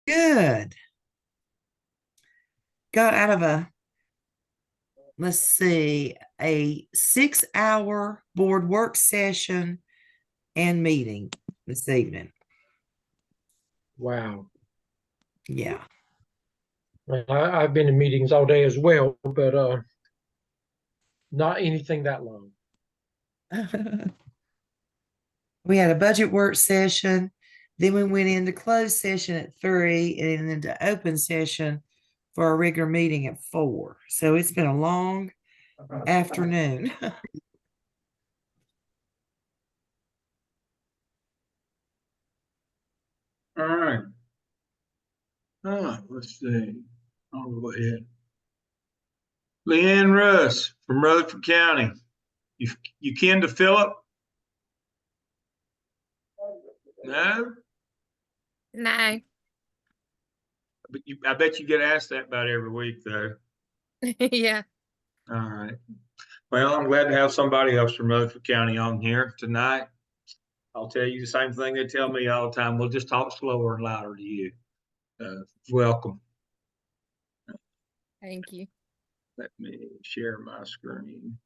Good. Got out of let's see, a 6-hour board work session and meeting this evening. Wow. Yeah. Well, I've been in meetings all day as well, but not anything that long. We had a budget work session. Then we went into closed session at 3 and into open session for our regular meeting at 4. So it's been a long afternoon. All right. Let's see. I'll go ahead. Leanne Russ from Rutherford County. You kin to Philip? No? No. But I bet you get asked that about every week, though. Yeah. All right. Well, I'm glad to have somebody else from Rutherford County on here tonight. I'll tell you the same thing they tell me all the time. We'll just talk slower and louder to you. Welcome. Thank you. Let me share my screen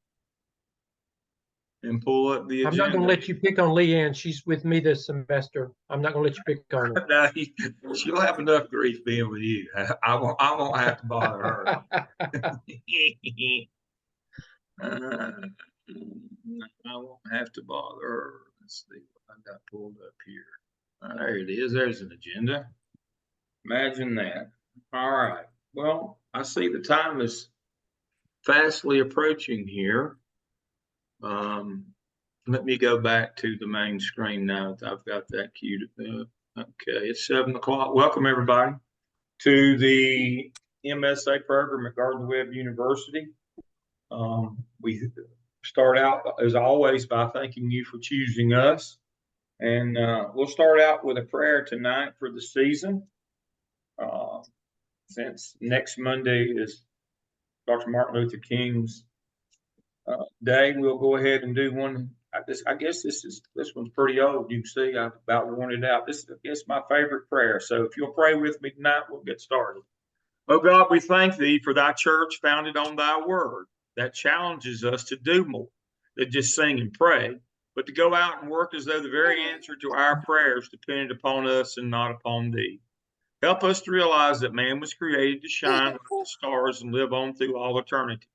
and pull up the agenda. I'm not going to let you pick on Leanne. She's with me this semester. I'm not going to let you pick on her. No, she'll have enough grief being with you. I won't have to bother her. I won't have to bother her. Let's see what I got pulled up here. There it is. There's an agenda. Imagine that. All right. Well, I see the time is fastly approaching here. Let me go back to the main screen now that I've got that queued up. Okay, it's 7 o'clock. Welcome everybody to the MSA program at Gardner Webb University. We start out as always by thanking you for choosing us. And we'll start out with a prayer tonight for the season. Since next Monday is Dr. Martin Luther King's day, we'll go ahead and do one. I guess this one's pretty old. You can see I've about worn it out. This is, I guess, my favorite prayer. So if you'll pray with me tonight, we'll get started. Oh God, we thank thee for thy church founded on thy word that challenges us to do more than just sing and pray, but to go out and work as though the very answer to our prayers depended upon us and not upon thee. Help us to realize that man was created to shine like the stars and live on through all eternity.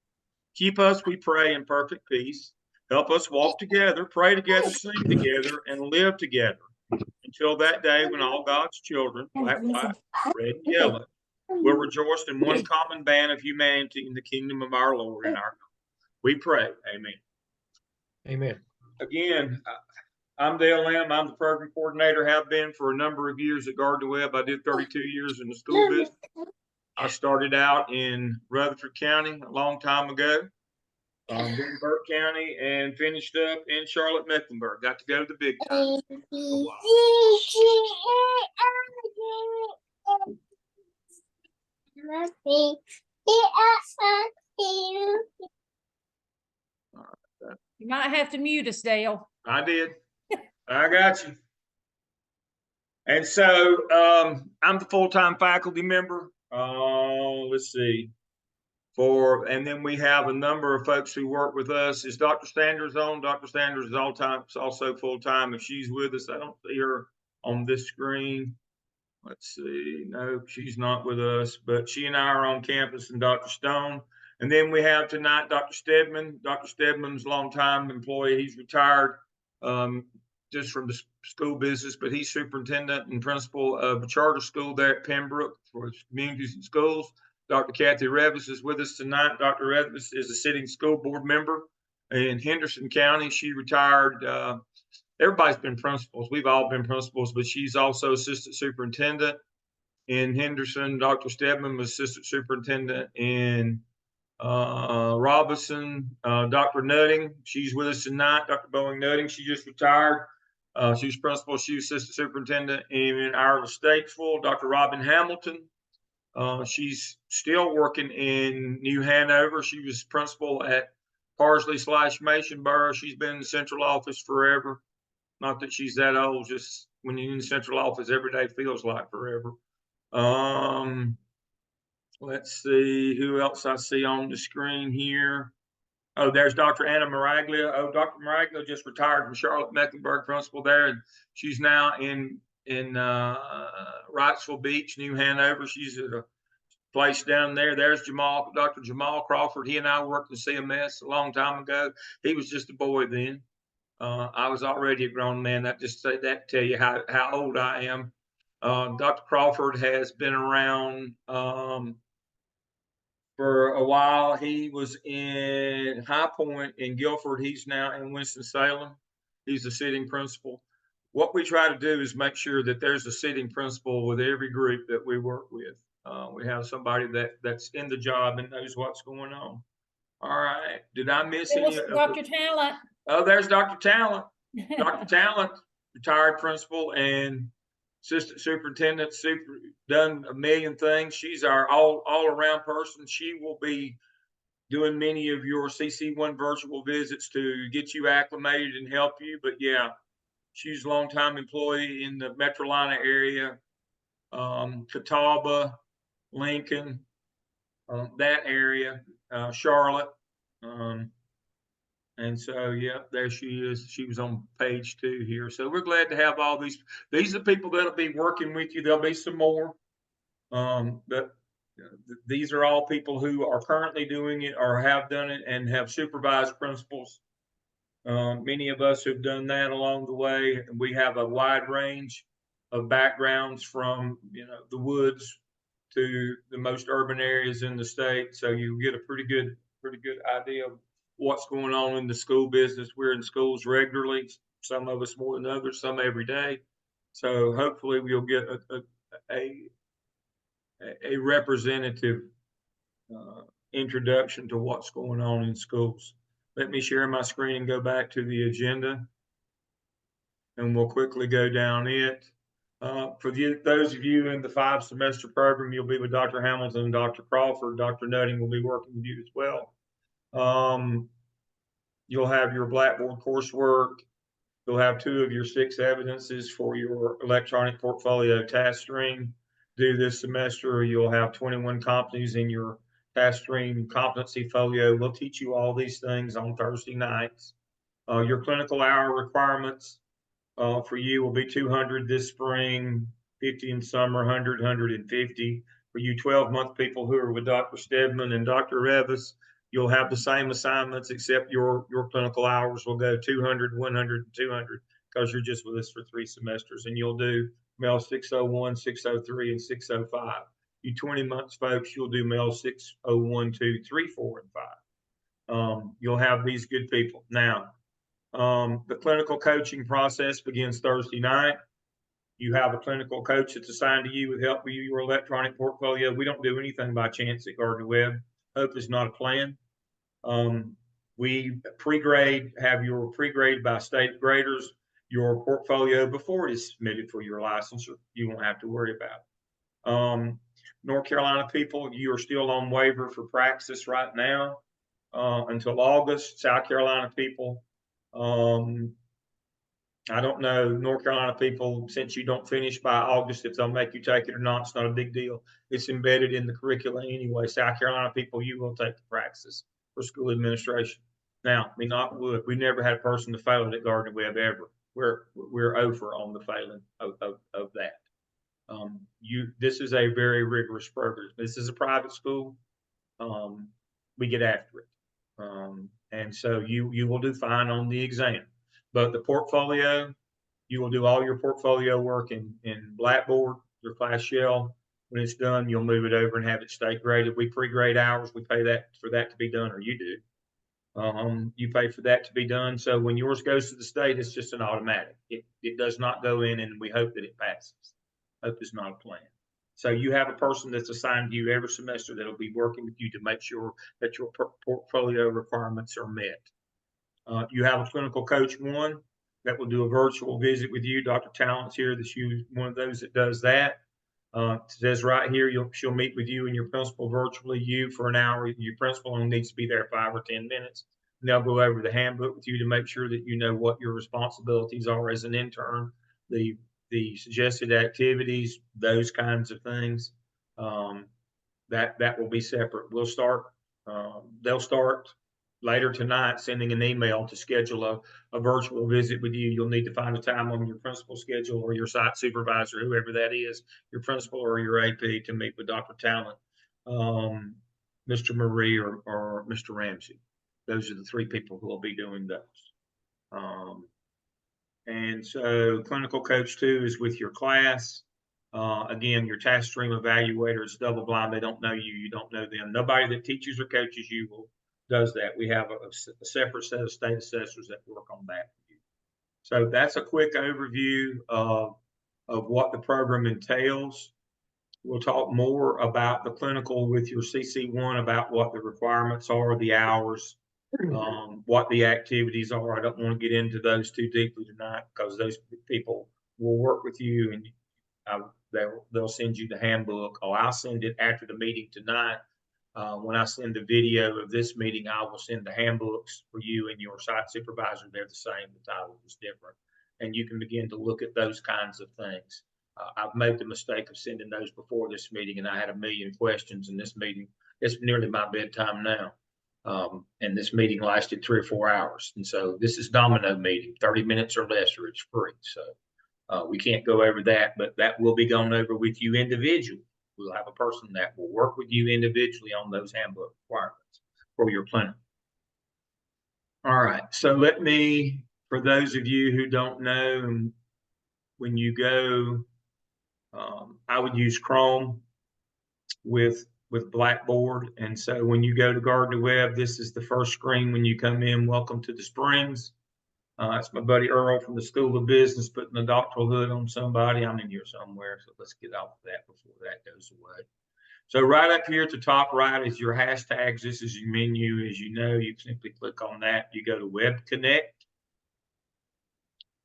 Keep us, we pray, in perfect peace. Help us walk together, pray together, sing together, and live together until that day when all God's children, black, white, red, and yellow, will rejoice in one common band of humanity in the kingdom of our Lord and our God. We pray. Amen. Amen. Again, I'm Dale Lamb. I'm the program coordinator, have been for a number of years at Gardner Webb. I did 32 years in the school business. I started out in Rutherford County a long time ago, then Burke County, and finished up in Charlotte, Mecklenburg. Got to go to the big time. You might have to mute us, Dale. I did. I got you. And so I'm the full-time faculty member. Let's see. And then we have a number of folks who work with us. Is Dr. Sanders on? Dr. Sanders is also full-time. If she's with us, I don't see her on this screen. Let's see. No, she's not with us, but she and I are on campus, and Dr. Stone. And then we have tonight Dr. Stedman. Dr. Stedman's a longtime employee. He's retired just from the school business, but he's superintendent and principal of a charter school there at Pembroke for communities and schools. Dr. Kathy Revis is with us tonight. Dr. Revis is a sitting school board member in Henderson County. She retired. Everybody's been principals. We've all been principals, but she's also assistant superintendent in Henderson. Dr. Stedman was assistant superintendent in Robinson. Dr. Nutting, she's with us tonight. Dr. Boeing Nutting, she just retired. She was principal. She was assistant superintendent in Iowa Statesville. Dr. Robin Hamilton, she's still working in New Hanover. She was principal at Parsley/Masonboro. She's been in the central office forever. Not that she's that old, just when you're in the central office, every day feels like forever. Let's see who else I see on the screen here. Oh, there's Dr. Anna Maraglia. Oh, Dr. Maraglia just retired from Charlotte Mecklenburg principal there, and she's now in Wrightsville Beach, New Hanover. She's at a place down there. There's Dr. Jamal Crawford. He and I worked in CMS a long time ago. He was just a boy then. I was already a grown man. That just that tell you how old I am. Dr. Crawford has been around for a while. He was in High Point in Guilford. He's now in Winston-Salem. He's the sitting principal. What we try to do is make sure that there's a sitting principal with every group that we work with. We have somebody that's in the job and knows what's going on. All right. Did I miss It any? was Dr. Talent. Oh, there's Dr. Talent. Dr. Talent, retired principal and assistant superintendent, done a million things. She's our all around person. She will be doing many of your CC1 virtual visits to get you acclimated and help you. But yeah, she's a longtime employee in the Metrolina area, Catawba, Lincoln, that area, Charlotte. And so, yeah, there she is. She was on page 2 here. So we're glad to have all these. These are the people that'll be working with you. There'll be some more. But these are all people who are currently doing it or have done it and have supervised principals. Many of us have done that along the way. And we have a wide range of backgrounds from, the woods to the most urban areas in the state. So you get a pretty good idea of what's going on in the school business. We're in schools regularly, some of us more than others, some every day. So hopefully we'll get a representative introduction to what's going on in schools. Let me share my screen and go back to the agenda, and we'll quickly go down it. For those of you in the 5-semester program, you'll be with Dr. Hamilton and Dr. Crawford. Dr. Nutting will be working with you as well. You'll have your Blackboard coursework. You'll have 2 of your 6 evidences for your electronic portfolio task stream due this semester. You'll have 21 competencies in your task stream competency folio. We'll teach you all these things on Thursday nights. Your clinical hour requirements for you will be 200 this spring, 50 in summer, 100, 150. For you 12-month people who are with Dr. Stedman and Dr. Revis, you'll have the same assignments, except your clinical hours will go 200, 100, and 200 because you're just with us for 3 semesters. And you'll do MEL 601, 603, and 605. You 20 months folks, you'll do MEL 601, 2, 3, 4, and 5. You'll have these good people. Now, the clinical coaching process begins Thursday night. You have a clinical coach that's assigned to you with help with your electronic portfolio. We don't do anything by chance at Gardner Webb. Hope is not a plan. We have your pre-grade by state graders, your portfolio before it is submitted for your licensure. You won't have to worry about it. North Carolina people, you are still on waiver for praxis right now until August. South Carolina people, I don't know, North Carolina people, since you don't finish by August, if they'll make you take it or not, it's not a big deal. It's embedded in the curriculum anyway. South Carolina people, you will take the praxis for school administration. Now, we never had a person to fail it at Gardner Webb ever. We're over on the failing of that. This is a very rigorous program. This is a private school. We get after it. And so you will do fine on the exam. But the portfolio, you will do all your portfolio work in Blackboard, your class shell. When it's done, you'll move it over and have it state graded. We pre-grade hours. We pay for that to be done, or you do. You pay for that to be done. So when yours goes to the state, it's just an automatic. It does not go in, and we hope that it passes. Hope is not a plan. So you have a person that's assigned to you every semester that'll be working with you to make sure that your portfolio requirements are met. You have a clinical coach 1 that will do a virtual visit with you. Dr. Talent's here. She's one of those that does that. It says right here, she'll meet with you and your principal virtually, you for an hour. Your principal only needs to be there 5 or 10 minutes. And they'll go over the handbook with you to make sure that you know what your responsibilities are as an intern, the the suggested activities, those kinds of things. That will be separate. They'll start later tonight sending an email to schedule a virtual visit with you. You'll need to find a time on your principal schedule or your site supervisor, whoever that is, your principal or your AP, to meet with Dr. Talent, Mr. Marie, or Mr. Ramsey. Those are the three people who will be doing those. And so clinical coach 2 is with your class. Again, your task stream evaluator is double blind. They don't know you. You don't know them. Nobody that teaches or coaches you does that. We have a separate set of state assessors that work on that for you. So that's a quick overview of what the program entails. We'll talk more about the clinical with your CC1, about what the requirements are, the hours, what the activities are. I don't want to get into those too deeply tonight because those people will work with you, and they'll send you the handbook. I'll send it after the meeting tonight. When I send the video of this meeting, I will send the handbooks for you and your site supervisor. They're the same. The title is different. And you can begin to look at those kinds of things. I've made the mistake of sending those before this meeting, and I had a million questions in this meeting. It's nearly my bedtime now. And this meeting lasted 3 or 4 hours. And so this is domino meeting, 30 minutes or less, or it's free. So we can't go over that, but that will be gone over with you individually. We'll have a person that will work with you individually on those handbook requirements for your plan. All right. So for those of you who don't know, when you go, I would use Chrome with Blackboard. And so when you go to Gardner Web, this is the first screen when you come in. Welcome to the Springs. That's my buddy Earl from the School of Business putting the doctoral hood on somebody. I'm in here somewhere, so let's get off of that before that goes away. So right up here at the top right is your hashtags. This is your menu. As you know, you simply click on that. You go to Web Connect,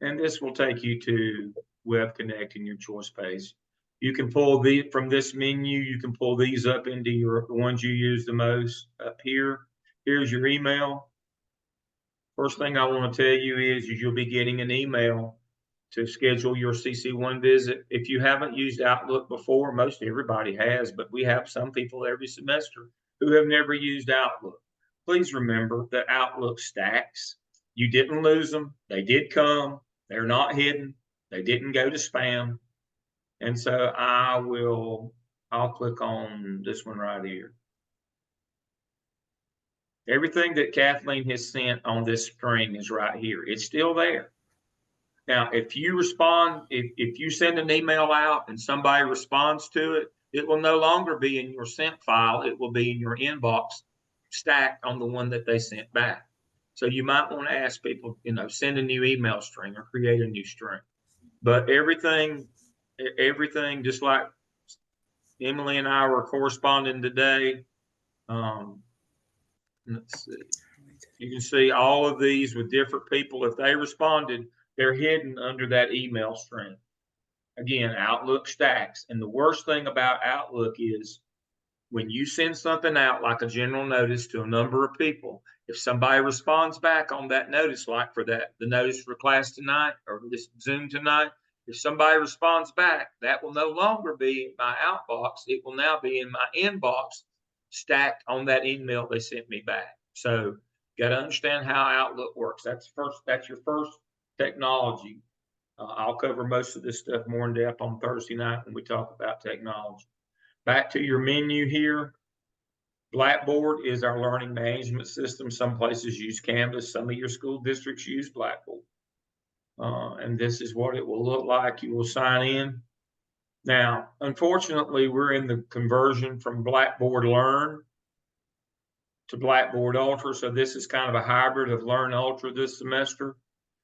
and this will take you to Web Connect in your choice page. You can pull from this menu. You can pull these up into the ones you use the most up here. Here's your email. First thing I want to tell you is you'll be getting an email to schedule your CC1 visit. If you haven't used Outlook before, most everybody has, but we have some people every semester who have never used Outlook. Please remember that Outlook stacks. You didn't lose them. They did come. They're not hidden. They didn't go to spam. And so I'll click on this one right here. Everything that Kathleen has sent on this string is right here. It's still there. Now, if you respond, if you send an email out and somebody responds to it, it will no longer be in your sent file. It will be in your inbox stacked on the one that they sent back. So you might want to ask people, send a new email string or create a new string. But everything, just like Emily and I were corresponding today, let's see. You can see all of these with different people. If they responded, they're hidden under that email string. Again, Outlook stacks. And the worst thing about Outlook is when you send something out like a general notice to a number of people, if somebody responds back on that notice, like for the notice for class tonight or this Zoom tonight, if somebody responds back, that will no longer be in my outbox. It will now be in my inbox stacked on that email they sent me back. So you got to understand how Outlook works. That's your first technology. I'll cover most of this stuff more in depth on Thursday night when we talk about technology. Back to your menu here. Blackboard is our learning management system. Some places use Canvas. Some of your school districts use Blackboard. And this is what it will look like. You will sign in. Now, unfortunately, we're in the conversion from Blackboard Learn to Blackboard Ultra. So this is kind of a hybrid of Learn Ultra this semester.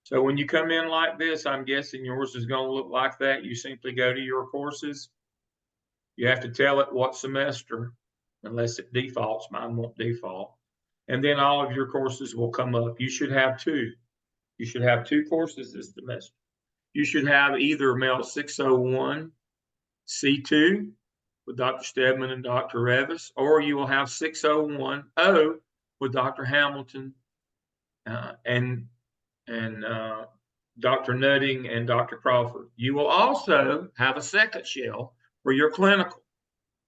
So when you come in like this, I'm guessing yours is going to look like that. You simply go to your courses. You have to tell it what semester, unless it defaults. Mine won't default. And then all of your courses will come up. You should have two. You should have two courses this semester. You should have either MEL 601 C2 with Dr. Stedman and Dr. Revis, or you will have 601-0 with Dr. Hamilton and Dr. Nutting and Dr. Crawford. You will also have a second shell for your clinical.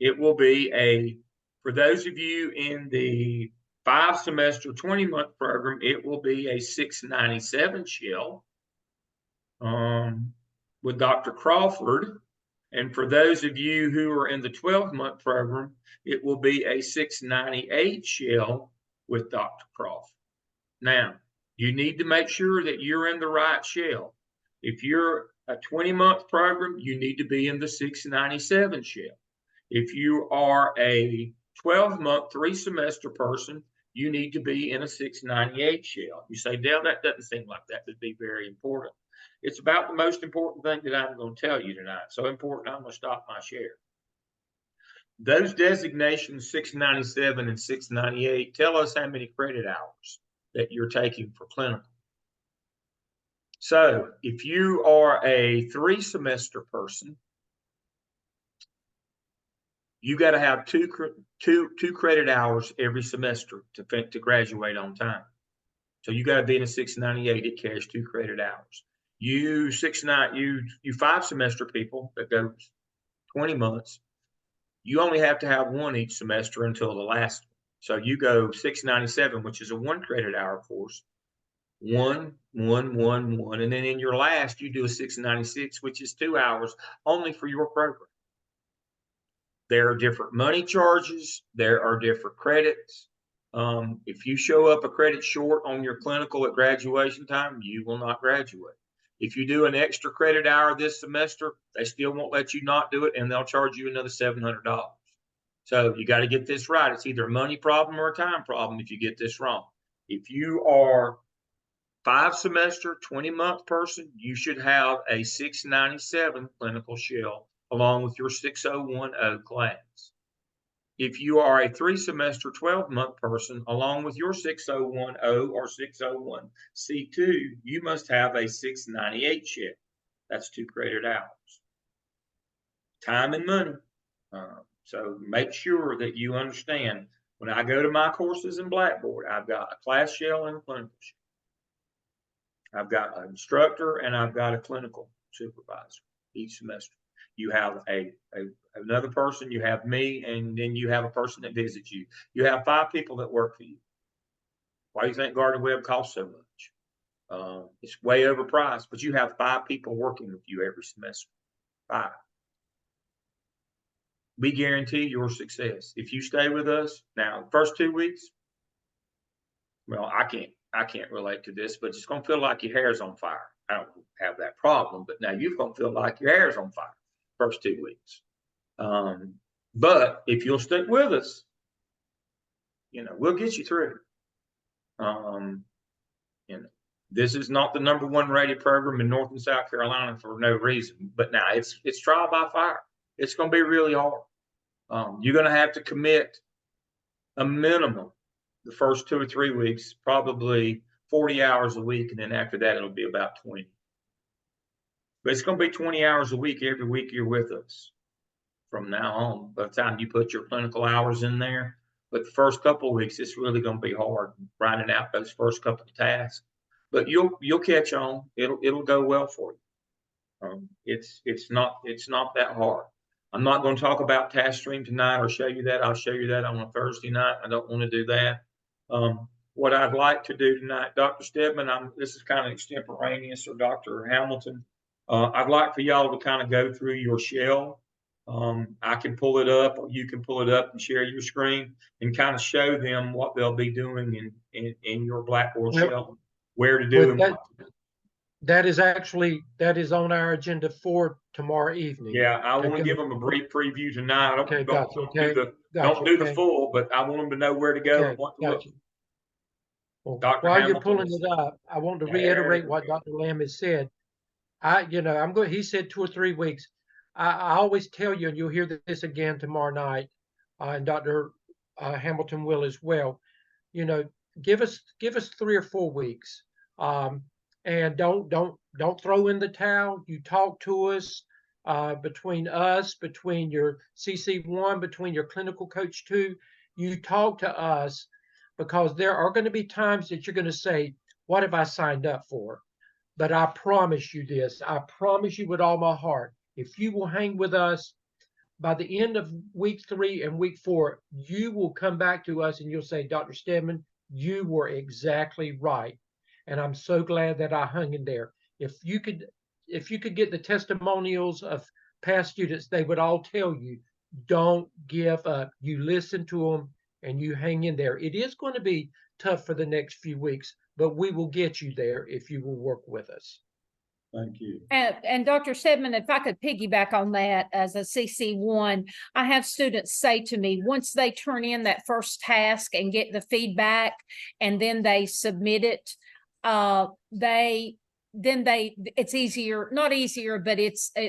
It will be for those of you in the 5-semester, 20-month program, it will be a 697 shell with Dr. Crawford. And for those of you who are in the 12-month program, it will be a 698 shell with Dr. Crawford. Now, you need to make sure that you're in the right shell. If you're a 20-month program, you need to be in the 697 shell. If you are a 12-month, 3-semester person, you need to be in a 698 shell. You say, Dale, that doesn't seem like that would be very important. It's about the most important thing that I'm going to tell you tonight. So important, I'm going to stop my share. Those designations, 697 and 698, tell us how many credit hours that you're taking for clinical. So if you are a 3-semester person, you got to have two credit hours every semester to graduate on time. So you got to be in a 698. It carries 2 credit hours. You 5-semester people that goes 20 months, you only have to have 1 each semester until the last one. So you go 697, which is a 1 credit hour course, 1, 1, 1, 1, and then in your last you do a 696, which is 2 hours only for your program. There are different money charges. There are different credits. If you show up a credit short on your clinical at graduation time, you will not graduate. If you do an extra credit hour this semester, they still won't let you not do it, and they'll charge you another $700. So you got to get this right. It's either a money problem or a time problem if you get this wrong. If you are 5-semester, 20-month person, you should have a 697 clinical shell along with your 6010 class. If you are a 3-semester, 12-month person, along with your 6010 or 601C2, you must have a 698 shell. That's 2 credit hours. Time and money. So make sure that you understand when I go to my courses in Blackboard, I've got a class shell and a clinical shell. I've got an instructor and I've got a clinical supervisor each semester. You have another person, you have me, and then you have a person that visits you. You have 5 people that work for you. Why do you think Garden Web costs so much? It's way overpriced, but you have 5 people working with you every semester. 5. We guarantee your success. If you stay with us, now, first 2 weeks, well, I can't relate to this, but it's going to feel like your hair's on fire. I don't have that problem, but now you're going to feel like your hair's on fire first 2 weeks. But if you'll stick with us, we'll get you through. This is not the #1 rated program in North and South Carolina for no reason, but now it's trial by fire. It's going to be really hard. You're going to have to commit a minimum the first 2 or 3 weeks, probably 40 hours a week, and then after that it'll be about 20. But it's going to be 20 hours a week every week you're with us from now on, by the time you put your clinical hours in there. But the first couple of weeks, it's really going to be hard grinding out those first couple of tasks. But you'll catch on. It'll go well for you. It's not that hard. I'm not going to talk about task stream tonight or show you that. I'll show you that on a Thursday night. I don't want to do that. What I'd like to do tonight, Dr. Stedman, this is kind of extemporaneous, or Dr. Hamilton. I'd like for y'all to kind of go through your shell. I can pull it up, or you can pull it up and share your screen and kind of show them what they'll be doing in your Blackboard shell, where to do and what to do. That is on our agenda for tomorrow evening. Yeah, I want to give them a brief preview tonight. Don't do the full, but I want them to know where to go and what to look. Well, while you're pulling it up, I want to reiterate what Dr. Lamb has said. He said 2 or 3 weeks. I always tell you, and you'll hear this again tomorrow night, and Dr. Hamilton will as well. Give us 3 or 4 weeks, and don't throw in the towel. You talk to us, between your CC1, between your clinical coach 2. You talk to us, because there are going to be times that you're going to say, "What have I signed up for?" But I promise you this, I promise you with all my heart, if you will hang with us, by the end of week 3 and week 4, you will come back to us and you'll say, Dr. Stedman, you were exactly right. And I'm so glad that I hung in there. If you could get the testimonials of past students, they would all tell you, don't give up. You listen to them and you hang in there. It is going to be tough for the next few weeks, but we will get you there if you will work with us. Thank you. And Dr. Stedman, if I could piggyback on that as a CC1, I have students say to me, once they turn in that first task and get the feedback and then they submit it, it's easier, not easier, but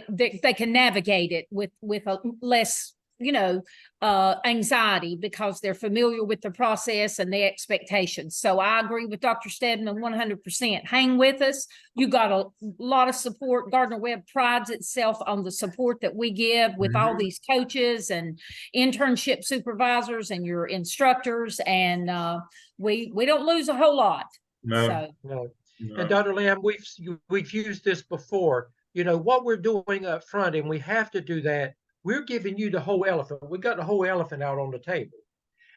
they can navigate it with a less, anxiety because they're familiar with the process and the expectations. So I agree with Dr. Stedman 100%. Hang with us. You got a lot of support. Gardner-Webb prides itself on the support that we give with all these coaches and internship supervisors and your instructors. And we don't lose a whole lot. No. No. And Dr. Lamb, we've used this before. What we're doing up front, and we have to do that. We're giving you the whole elephant. We got the whole elephant out on the table.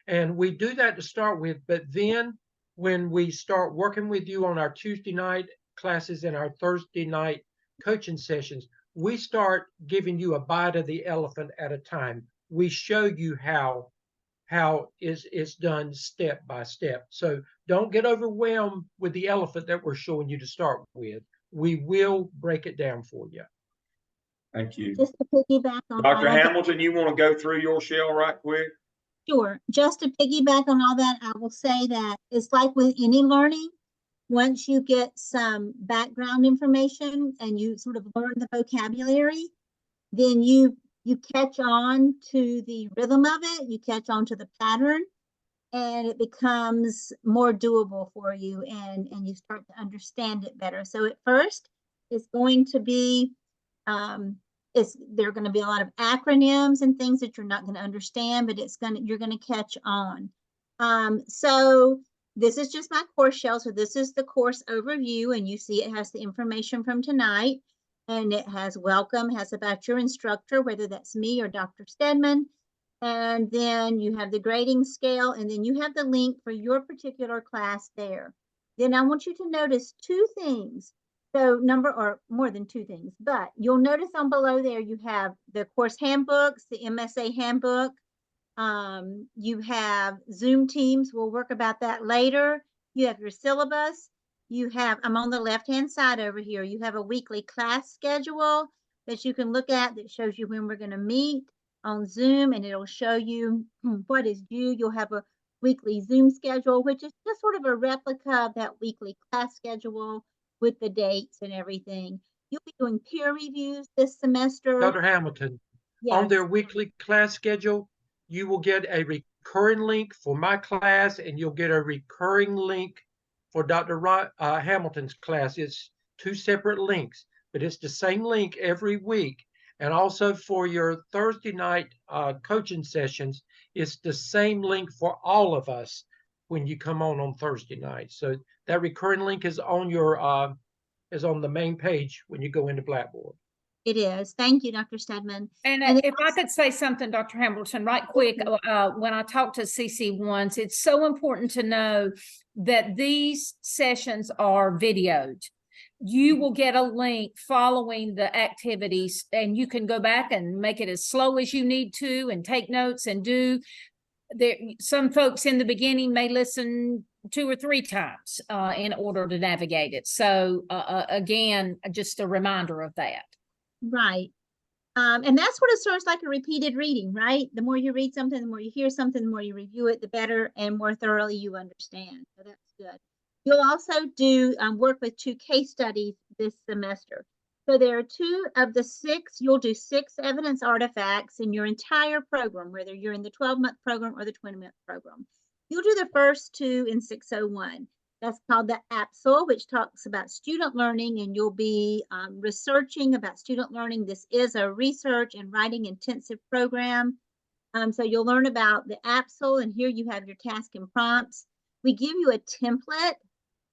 And we do that to start with. But then when we start working with you on our Tuesday night classes and our Thursday night coaching sessions, we start giving you a bite of the elephant at a time. We show you how it's done step by step. So don't get overwhelmed with the elephant that we're showing you to start with. We will break it down for you. Thank you. Just to piggyback on Dr. Hamilton, you want to go through your shell right quick? Sure. Just to piggyback on all that, I will say that it's like with any learning. Once you get some background information and you sort of learn the vocabulary, then you catch on to the rhythm of it, you catch on to the pattern, and it becomes more doable for you, and you start to understand it better. So at first, it's going to be there are going to be a lot of acronyms and things that you're not going to understand, but you're going to catch on. So this is just my course shell. So this is the course overview, and you see it has the information from tonight, and it has welcome, has about your instructor, whether that's me or Dr. Stedman. And then you have the grading scale, and then you have the link for your particular class there. Then I want you to notice 2 things. So or more than 2 things, but you'll notice on below there, you have the course handbooks, the MSA handbook. You have Zoom Teams. We'll work about that later. You have your syllabus. I'm on the left-hand side over here. You have a weekly class schedule that you can look at that shows you when we're going to meet on Zoom, and it'll show you what is due. You'll have a weekly Zoom schedule, which is just sort of a replica of that weekly class schedule with the dates and everything. You'll be doing peer reviews this semester. Dr. Hamilton, yes. On their weekly class schedule, you will get a recurring link for my class, and you'll get a recurring link for Dr. Hamilton's class. It's 2 separate links, but it's the same link every week. And also for your Thursday night coaching sessions, it's the same link for all of us when you come on Thursday night. So that recurring link is on the main page when you go into Blackboard. It is. Thank you, Dr. Stedman. And if I could say something, Dr. Hamilton, right quick, when I talk to CC1s, it's so important to know that these sessions are videoed. You will get a link following the activities, and you can go back and make it as slow as you need to and take notes and do. Some folks in the beginning may listen 2 or 3 times in order to navigate it. So again, just a reminder of that. Right. And that's what it starts like a repeated reading, right? The more you read something, the more you hear something, the more you review it, the better and more thoroughly you understand. So that's good. You'll also do work with 2 case studies this semester. So there are 2 of the 6, you'll do 6 evidence artifacts in your entire program, whether you're in the 12-month program or the 20-month program. You'll do the first 2 in 601. That's called the APSL, which talks about student learning, and you'll be researching about student learning. This is a research and writing intensive program. So you'll learn about the APSL, and here you have your task and prompts. We give you a template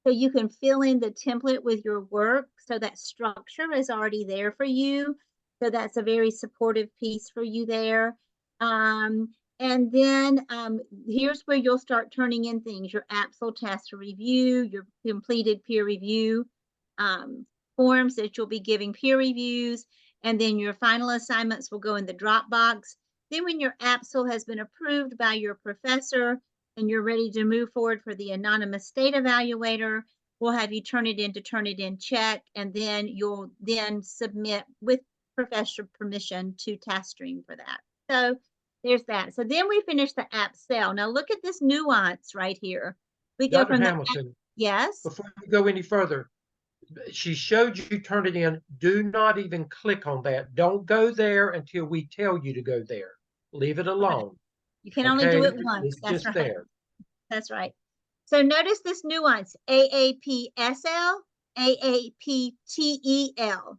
So you can fill in the template with your work. So that structure is already there for you. So that's a very supportive piece for you there. And then here's where you'll start turning in things, your APSL task to review, your completed peer review forms that you'll be giving peer reviews, and then your final assignments will go in the Dropbox. Then when your APSL has been approved by your professor and you're ready to move forward for the anonymous state evaluator, we'll have you turn it in check, and then you'll then submit with professor permission to TaskStream for that. So there's that. So then we finish the APSL. Now look at this nuance right here. We go Dr. from Hamilton, yes. before we go any further, she showed you turn it in. Do not even click on that. Don't go there until we tell you to go there. Leave it alone. You can only do it once. It's That's just right. there. That's right. So notice this nuance, AAPSL, AAPTEL.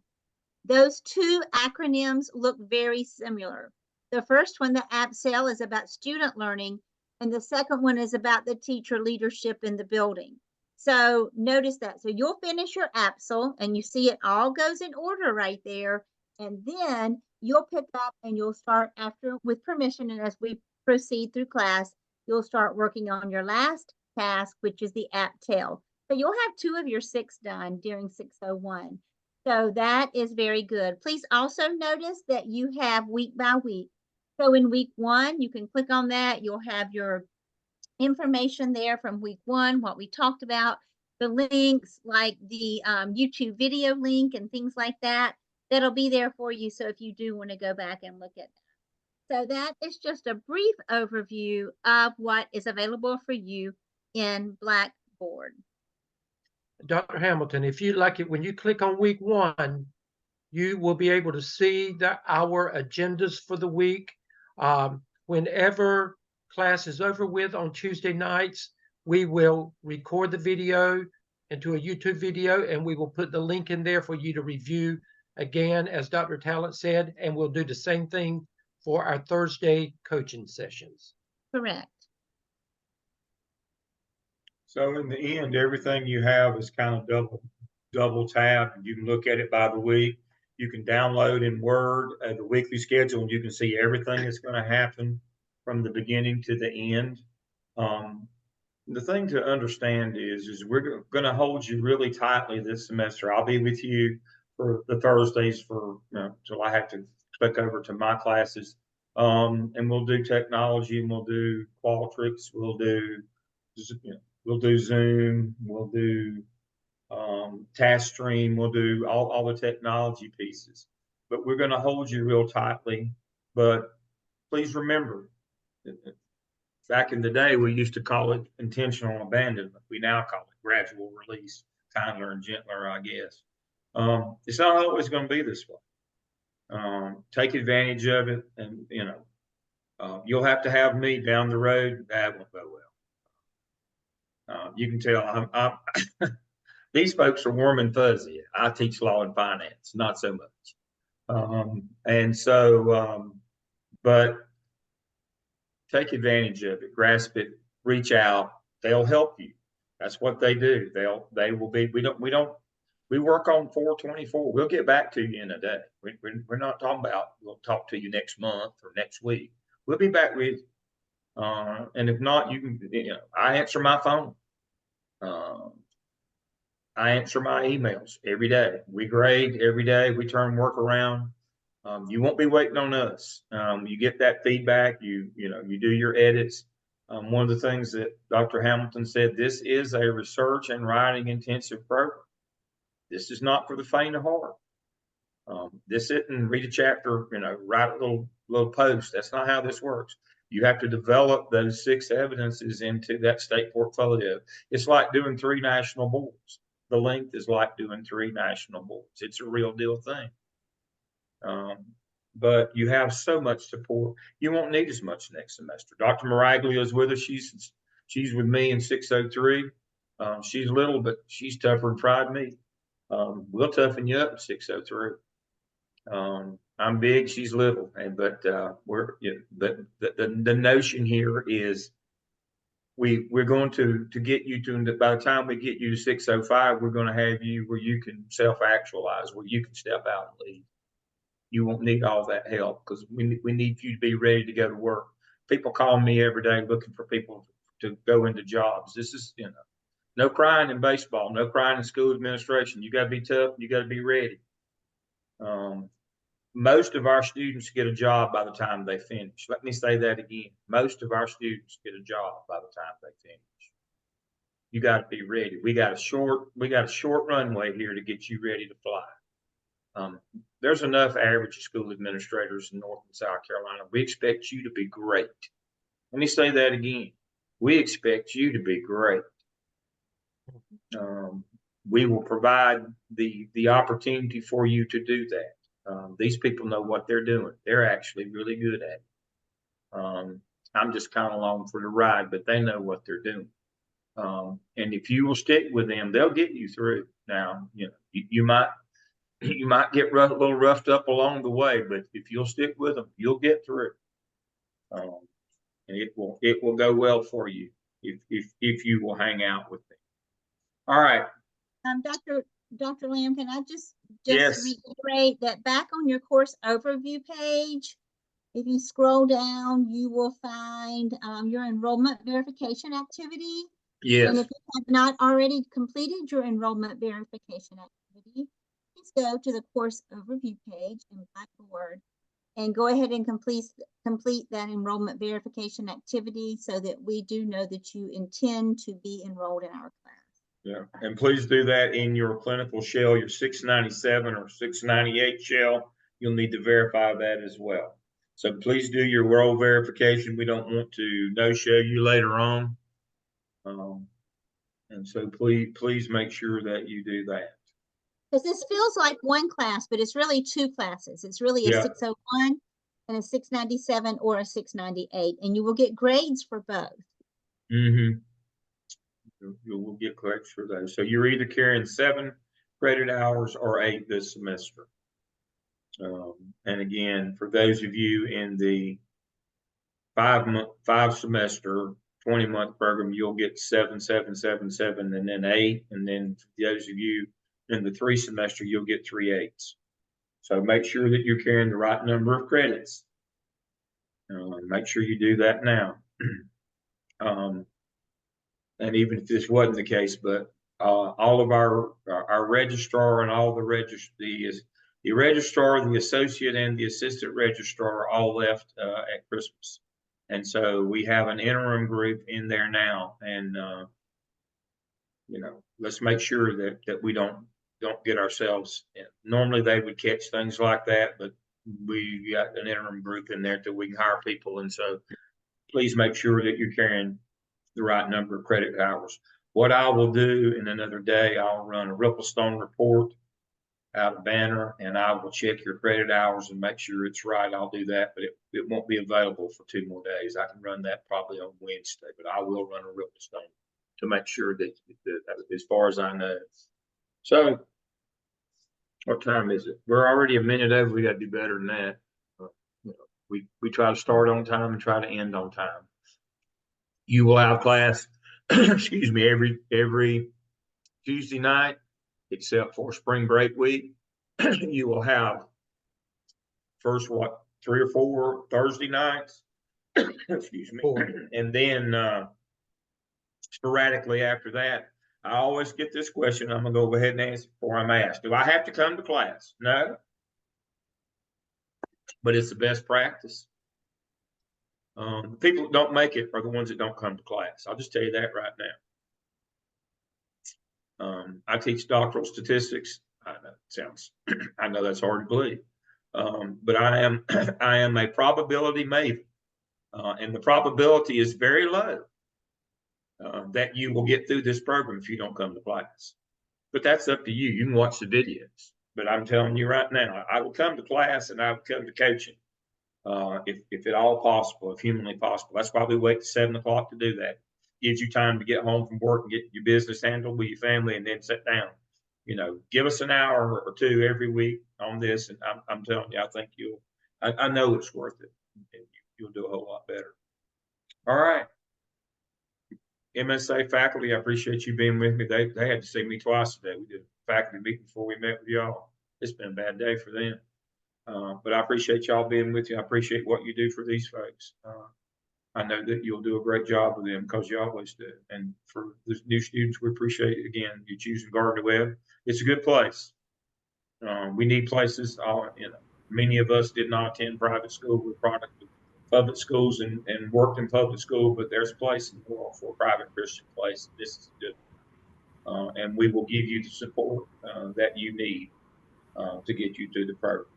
Those two acronyms look very similar. The first one, the APSL, is about student learning, and the second one is about the teacher leadership in the building. So notice that. So you'll finish your APSL, and you see it all goes in order right there. And then you'll pick up and you'll start after, with permission, and as we proceed through class, you'll start working on your last task, which is the APTEL. So you'll have 2 of your 6 done during 601. So that is very good. Please also notice that you have week by week. So in week 1, you can click on that. You'll have your information there from week 1, what we talked about, the links like the YouTube video link and things like that. That'll be there for you. So if you do want to go back and look at that. So that is just a brief overview of what is available for you in Blackboard. Dr. Hamilton, if you like it, when you click on week 1, you will be able to see our agendas for the week. Whenever class is over with on Tuesday nights, we will record the video into a YouTube video, and we will put the link in there for you to review again, as Dr. Talent said, and we'll do the same thing for our Thursday coaching sessions. Correct. So in the end, everything you have is kind of double tab. You can look at it by the week. You can download in Word the weekly schedule, and you can see everything that's going to happen from the beginning to the end. The thing to understand is we're going to hold you really tightly this semester. I'll be with you for the Thursdays for till I have to click over to my classes, and we'll do technology, and we'll do Qualtrics, we'll do Zoom, we'll do TaskStream, we'll do all the technology pieces. But we're going to hold you real tightly. But please remember, back in the day, we used to call it intentional abandonment. We now call it gradual release, kinder and gentler, I guess. It's not always going to be this way. Take advantage of it, and you'll have to have me down the road. That won't go well. You can tell I'm these folks are warm and fuzzy. I teach law and finance, not so much. But take advantage of it, grasp it, reach out. They'll help you. That's what they do. They will be. We work on 424. We'll get back to you in a day. We're not talking about we'll talk to you next month or next week. We'll be back with you. And if not, you can. I answer my phone. I answer my emails every day. We grade every day. We turn work around. You won't be waiting on us. You get that feedback. You do your edits. One of the things that Dr. Hamilton said, this is a research and writing intensive program. This is not for the faint of heart. This isn't read a chapter, write a little post. That's not how this works. You have to develop those 6 evidences into that state portfolio. It's like doing 3 national boards. The length is like doing 3 national boards. It's a real deal thing. But you have so much support. You won't need as much next semester. Dr. Maraglia is with us. She's with me in 603. She's little, but she's tougher than fried meat. We'll toughen you up in 603. I'm big, she's little, but the notion here is we're going to get you to, by the time we get you to 605, we're going to have you where you can self-actualize, where you can step out and leave. You won't need all that help because we need you to be ready to go to work. People call me every day looking for people to go into jobs. This is, no crying in baseball, no crying in school administration. You got to be tough. You got to be ready. Most of our students get a job by the time they finish. Let me say that again. Most of our students get a job by the time they finish. You got to be ready. We got a short runway here to get you ready to fly. There's enough average school administrators in North and South Carolina. We expect you to be great. Let me say that again. We expect you to be great. We will provide the opportunity for you to do that. These people know what they're doing. They're actually really good at it. I'm just kind of along for the ride, but they know what they're doing. And if you will stick with them, they'll get you through. Now, you might get a little roughed up along the way, but if you'll stick with them, you'll get through. And it will go well for you if you will hang out with them. All right. Dr. Lamb, can I just Yes. reiterate that back on your course overview page, if you scroll down, you will find your enrollment verification activity. Yes. And if you have not already completed your enrollment verification activity, please go to the course overview page in Blackboard and go ahead and complete that enrollment verification activity so that we do know that you intend to be enrolled in our class. Yeah, and please do that in your clinical shell, your 697 or 698 shell. You'll need to verify that as well. So please do your role verification. We don't want to no-show you later on. And so please make sure that you do that. Because this feels like one class, but it's really two classes. It's really a 601 and a 697 or a 698, and you will get grades for both. Mm-hmm. You will get credits for those. So you're either carrying 7 credit hours or 8 this semester. And again, for those of you in the 5 semester 20-month program, you'll get 7, 7, 7, 7, and then 8. And then for those of you in the 3 semester, you'll get 3 8s. So make sure that you're carrying the right number of credits. Make sure you do that now. And even if this wasn't the case, but all of our registrar and all the registrar, the associate, and the assistant registrar all left at Christmas, and so we have an interim group in there now, and let's make sure that we don't get ourselves in. Normally they would catch things like that, but we got an interim group in there till we can hire people, and so please make sure that you're carrying the right number of credit hours. What I will do in another day, I'll run a Ripplestone report out of Banner, and I will check your credit hours and make sure it's right. I'll do that, but it won't be available for 2 more days. I can run that probably on Wednesday, but I will run a Ripplestone to make sure that as far as I know. So what time is it? We're already a minute over. We got to do better than that. We try to start on time and try to end on time. You will have class, excuse me, every Tuesday night, except for spring break week. You will have first 3 or 4 Thursday nights, excuse me, and then sporadically after that. I always get this question. I'm gonna go ahead and answer before I'm asked. Do I have to come to class? No, but it's the best practice. The people that don't make it are the ones that don't come to class. I'll just tell you that right now. I teach doctoral statistics. I know that's hard to believe, but I am a probability maven, and the probability is very low that you will get through this program if you don't come to class. But that's up to you. You can watch the videos. But I'm telling you right now, I will come to class and I will come to coaching. If at all possible, if humanly possible. That's why we wait to 7 o'clock to do that. Gives you time to get home from work and get your business handled with your family and then sit down. Give us an hour or 2 every week on this. And I'm telling you, I think I know it's worth it. And you'll do a whole lot better. All right. MSA faculty, I appreciate you being with me. They had to see me twice today. We did a faculty meeting before we met with y'all. It's been a bad day for them. But I appreciate y'all being with you. I appreciate what you do for these folks. I know that you'll do a great job with them because you always do. And for the new students, we appreciate, again, you choosing Gardner Webb. It's a good place. We need places. Many of us did not attend private school. We're product of public schools and worked in public school, but there's a place in the world for a private Christian place. This is good. And we will give you the support that you need to get you through the program.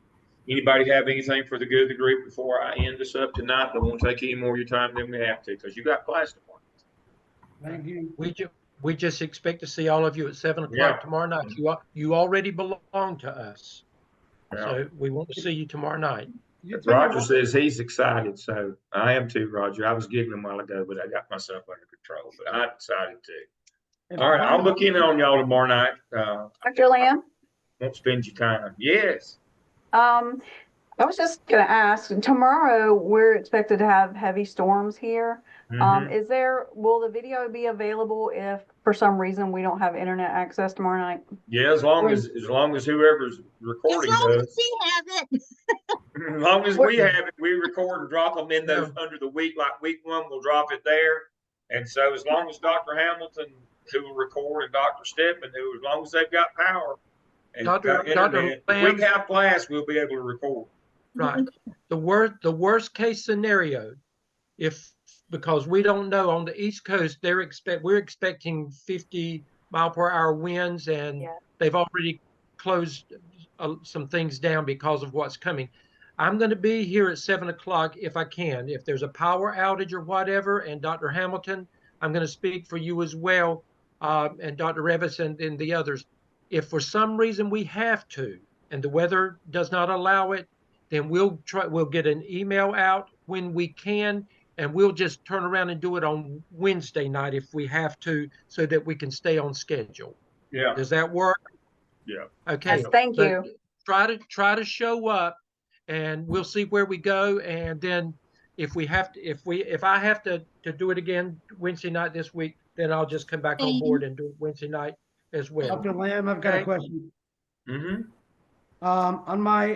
Anybody have anything for the good of the group before I end this up tonight? Don't want to take any more of your time than we have to, because you got class tomorrow. Thank you. We just expect to see all of you at 7 o'clock tomorrow night. You already belong to us. Yeah. So we want to see you tomorrow night. Roger says he's excited, so I am too, Roger. I was giggling a while ago, but I got myself under control. But I'm excited too. All right, I'll look in on y'all tomorrow night. Dr. Lamb? Won't spend your time. Yes. I was just going to ask, tomorrow we're expected to have heavy storms here. Will the video be available if for some reason we don't have internet access tomorrow night? Yeah, as long as whoever's recording As long does. as we have it. As long as we have it, we record and drop them in those under the week. Like week 1, we'll drop it there. And so as long as Dr. Hamilton, who will record, and Dr. Stedman, who, as long as they've got power and internet, if we have class, we'll be able to record. Right. The worst case scenario, because we don't know on the East Coast, we're expecting 50-mile-per-hour winds, and they've already closed some things down because of what's coming. I'm going to be here at 7 o'clock if I can. If there's a power outage or whatever, and Dr. Hamilton, I'm going to speak for you as well, and Dr. Revis and the others. If for some reason we have to, and the weather does not allow it, then we'll get an email out when we can, and we'll just turn around and do it on Wednesday night if we have to, so that we can stay on schedule. Yeah. Does that work? Yeah. Yes, Okay. thank you. Try to show up, and we'll see where we go. And then if I have to do it again Wednesday night this week, then I'll just come back on board and do it Wednesday night as well. Dr. Lamb, I've got a question. Mm-hmm. On my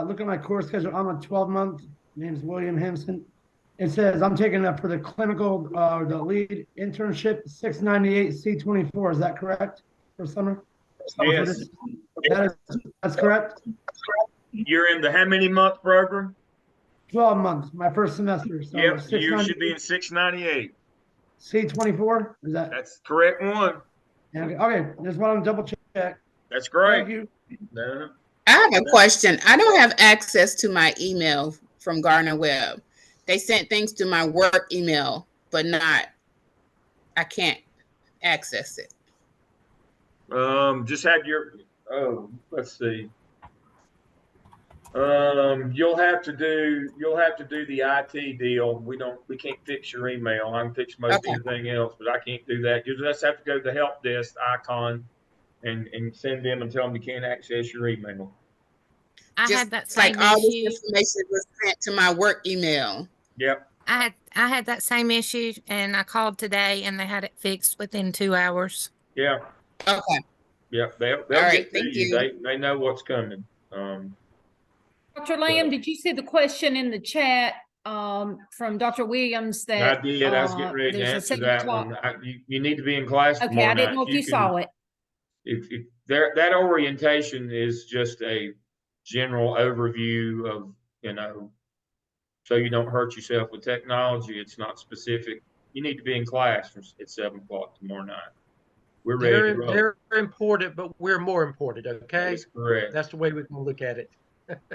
look at my course schedule, I'm a 12-month. Name's William Hampson. It says I'm taking up for the clinical the lead internship 698 C24. Is that correct for summer? Yes. That's correct. You're in the how many month program? 12 months, my first semester. So Yep, you should be in 698. C24. Is that? That's the correct one. Okay, just want to double check. That's great. Thank you. No. I have a question. I don't have access to my email from Gardner Webb. They sent things to my work email, but I can't access it. Just have your, let's see. You'll have to do the IT deal. We can't fix your email. I can fix most anything else, but I can't do that. You just have to go to the help desk icon and send them and tell them you can't access your email. I had that same all this issue. information was sent to my work email. Yep. I had that same issue, and I called today, and they had it fixed within 2 hours. Yeah. Okay. Yep. They'll right, get to thank you. you. They know what's coming. Dr. Lamb, did you see the question in the chat from Dr. Williams that I did. I was getting ready to there's a answer 7 that o'clock- one. You need to be in class Okay, tomorrow I didn't night. know if you saw it. If that orientation is just a general overview of, so you don't hurt yourself with technology. It's not specific. You need to be in class at 7 o'clock tomorrow night. We're ready to roll. They're important, but we're more important. Okay. That's correct. That's the way we can look at it.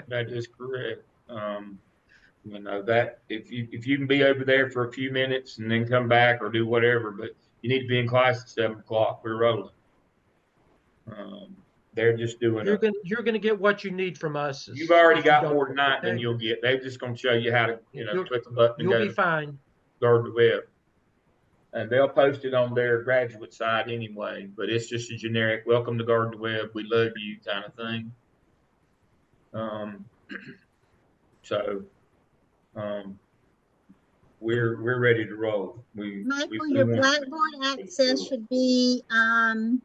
That is correct. That if you can be over there for a few minutes and then come back or do whatever, but you need to be in class at 7 o'clock. We're rolling. They're just doing You're gonna get what you need from us. You've already got more tonight than you'll get. They're just gonna show you how to, click a button and You'll go be fine. Gardner Webb. And they'll post it on their graduate site anyway, but it's just a generic welcome to Gardner Webb, we love you kind of thing. we're ready to roll. Michael, your Blackboard access should be the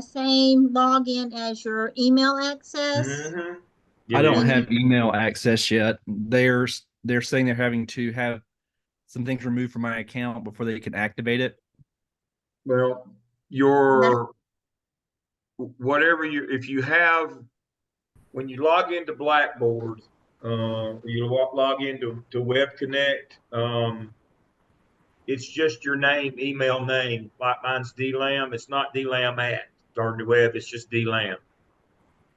same login as your email access. Mm-hmm. I don't have email access yet. They're saying they're having to have some things removed from my account before they can activate it. Well, if you have, when you log into Blackboard, you log into Web Connect, it's just your name, email name. Like mine's DLAM. It's not DLAM at Gardner Web. It's just DLAM.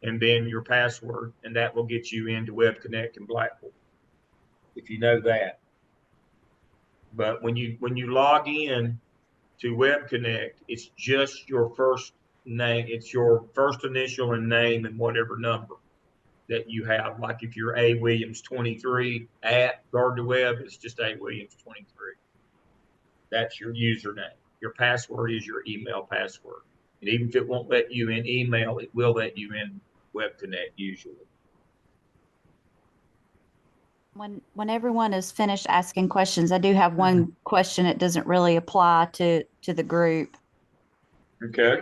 And then your password, and that will get you into Web Connect and Blackboard, if you know that. But when you log in to Web Connect, it's just your first name. It's your first initial and name and whatever number that you have. Like if you're A Williams 23 at Gardner Web, it's just A Williams 23. That's your username. Your password is your email password. And even if it won't let you in email, it will let you in Web Connect usually. When everyone is finished asking questions, I do have one question. It doesn't really apply to the group. Okay.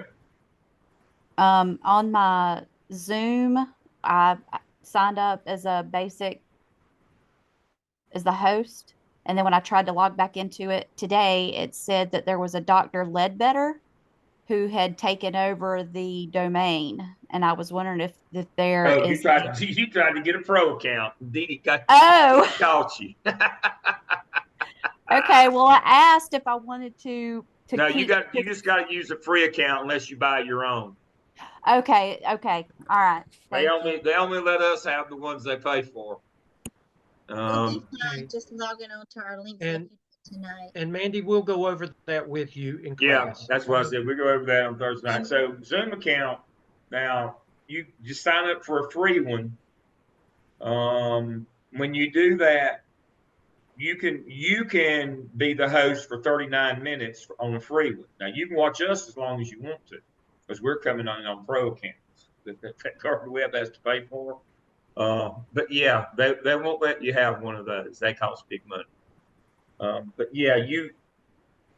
On my Zoom, I signed up as the host. And then when I tried to log back into it today, it said that there was a Dr. Ledbetter who had taken over the domain. And I was wondering if there is. You tried to get a pro account. Dee caught you. Okay. Well, I asked if I wanted to No, you just got to use a free account unless you buy your own. Okay. All right. They only let us have the ones they pay for. Just logging on to our link tonight. And Mandy, we'll go over that with you in class. Yeah, that's what I said. We go over that on Thursday night. So Zoom account, now you just sign up for a free one. When you do that, you can be the host for 39 minutes on a free one. Now you can watch us as long as you want to, because we're coming on pro accounts that Gardner Web has to pay for. But yeah, they won't let you have one of those. They cost big money. But yeah,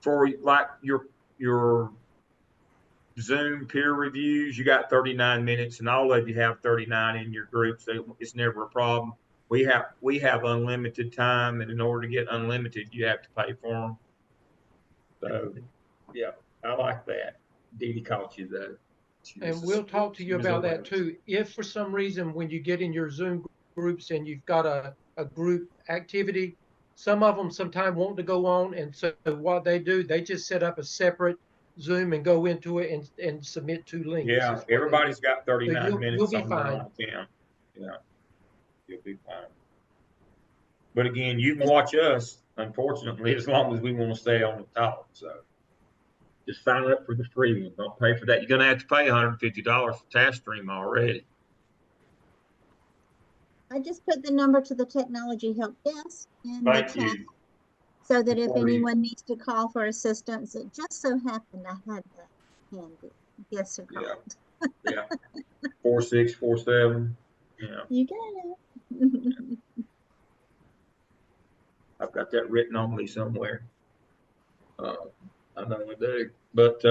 for like your Zoom peer reviews, you got 39 minutes, and all of you have 39 in your group, so it's never a problem. We have unlimited time, and in order to get unlimited, you have to pay for them. So yeah, I like that. Dee caught you though. And we'll talk to you about that too. If for some reason when you get in your Zoom groups and you've got a group activity, some of them sometimes want to go on, and so what they do, they just set up a separate Zoom and go into it and submit 2 links. Yeah, everybody's got 39 so minutes. You'll be fine. Yeah, you'll be fine. But again, you can watch us, unfortunately, as long as we want to stay on the talk. So just sign up for the free one. Don't pay for that. You're going to have to pay $150 for TaskStream already. I just put the number to the technology help desk in the chat, so that if anyone needs to call for assistance, it just so happened I had that handy. Yes, sir. Yeah. 4647. Yeah. You got it. I've got that written on me somewhere. I know I do, but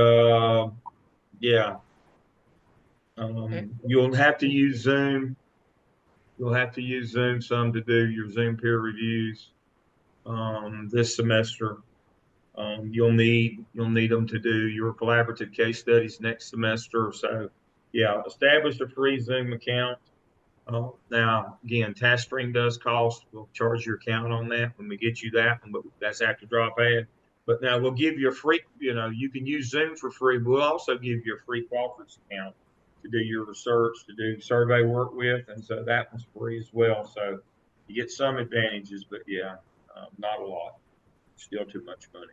yeah. You'll have to use Zoom. You'll have to use Zoom some to do your Zoom peer reviews this semester. You'll need them to do your collaborative case studies next semester. So yeah, establish a free Zoom account. Now again, TaskStream does cost. We'll charge your account on that when we get you that one, but that's after drop ad. But now we'll give you a free, you can use Zoom for free. We'll also give you a free Qualtrics account to do your research, to do survey work with. And so that one's free as well. So you get some advantages, but yeah, not a lot. Still too much money.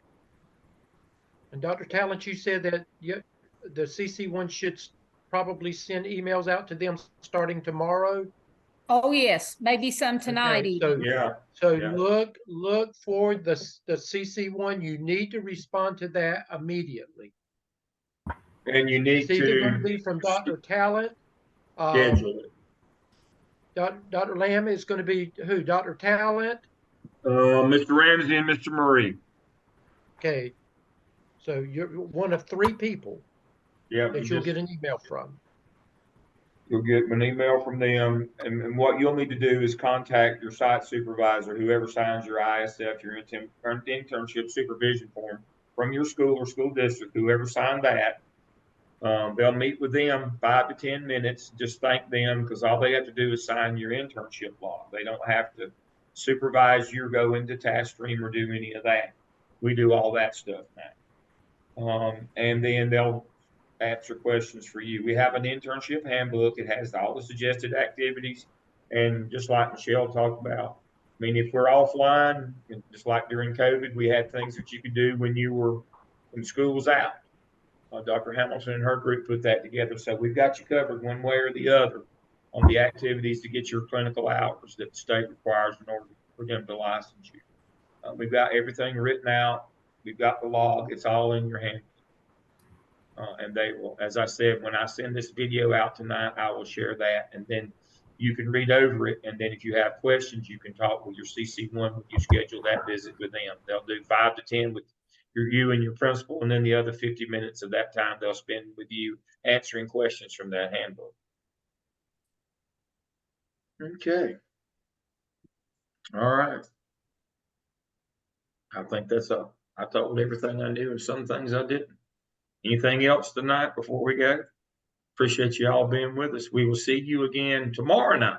And Dr. Talent, you said that the CC1 should probably send emails out to them starting tomorrow. Oh yes, maybe some tonight. Okay, even. So look for the CC1. You need to respond to that immediately. And you need it's either going to be from Dr. Talent. Schedule it. Dr. Lamb is going to be who? Dr. Talent, Mr. Ramsey and Mr. Murray. Okay. So you're one of 3 people Yeah, that you'll get an email from. You'll get an email from them, and what you'll need to do is contact your site supervisor, whoever signs your ISF, your internship supervision form from your school or school district, whoever signed that. They'll meet with them 5 to 10 minutes. Just thank them because all they have to do is sign your internship log. They don't have to supervise you or go into task stream or do any of that. We do all that stuff now. And then they'll answer questions for you. We have an internship handbook. It has all the suggested activities. And just like Michelle talked about, I mean, if we're offline, just like during COVID, we had things that you could do when school was out. Dr. Hamilton and her group put that together. So we've got you covered one way or the other on the activities to get your clinical hours that the state requires in order for them to license you. We've got everything written out. We've got the log. It's all in your hand. And they will, as I said, when I send this video out tonight, I will share that. And then you can read over it. And then if you have questions, you can talk with your CC1 when you schedule that visit with them. They'll do 5 to 10 with you and your principal. And then the other 50 minutes of that time they'll spend with you answering questions from that handbook. Okay. All right. I think that's all. I told everything I knew and some things I didn't. Anything else tonight before we go? Appreciate you all being with us. We will see you again tomorrow night.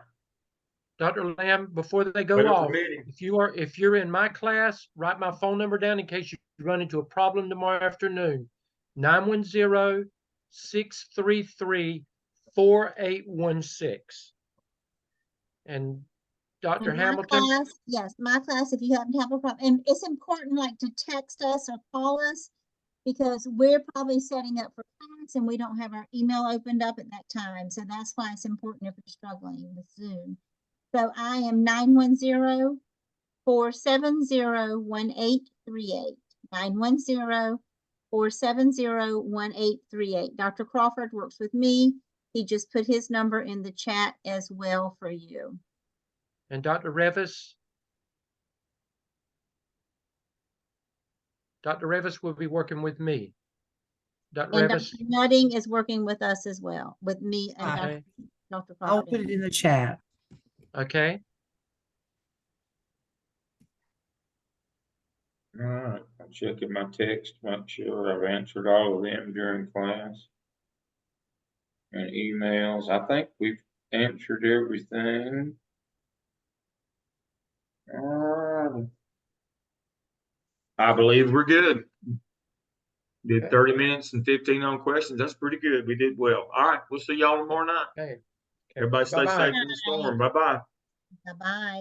Dr. Lamb, before they go off, if you're in my class, write my phone number down in case you run into a problem tomorrow afternoon. 910-633-4816. And Dr. Hamilton? Yes, my class, if you happen to have a problem, and it's important like to text us or call us because we're probably setting up for class and we don't have our email opened up at that time. So that's why it's important if you're struggling with Zoom. So I am 910-470-1838. 910-470-1838. Dr. Crawford works with me. He just put his number in the chat as well for you. And Dr. Revis? Dr. Revis will be working with me. Dr. And Revis? Dr. Nutting is working with us as well, with me and Okay. Dr. I'll Crawford. put it in the chat. Okay. All right. I'm checking my text, make sure I've answered all of them during class. And emails. I think we've answered everything. I believe we're good. Did 30 minutes and 15 on questions. That's pretty good. We did well. All right. We'll see y'all tomorrow night. Okay. Everybody stay safe in the storm. Bye-bye. Bye-bye.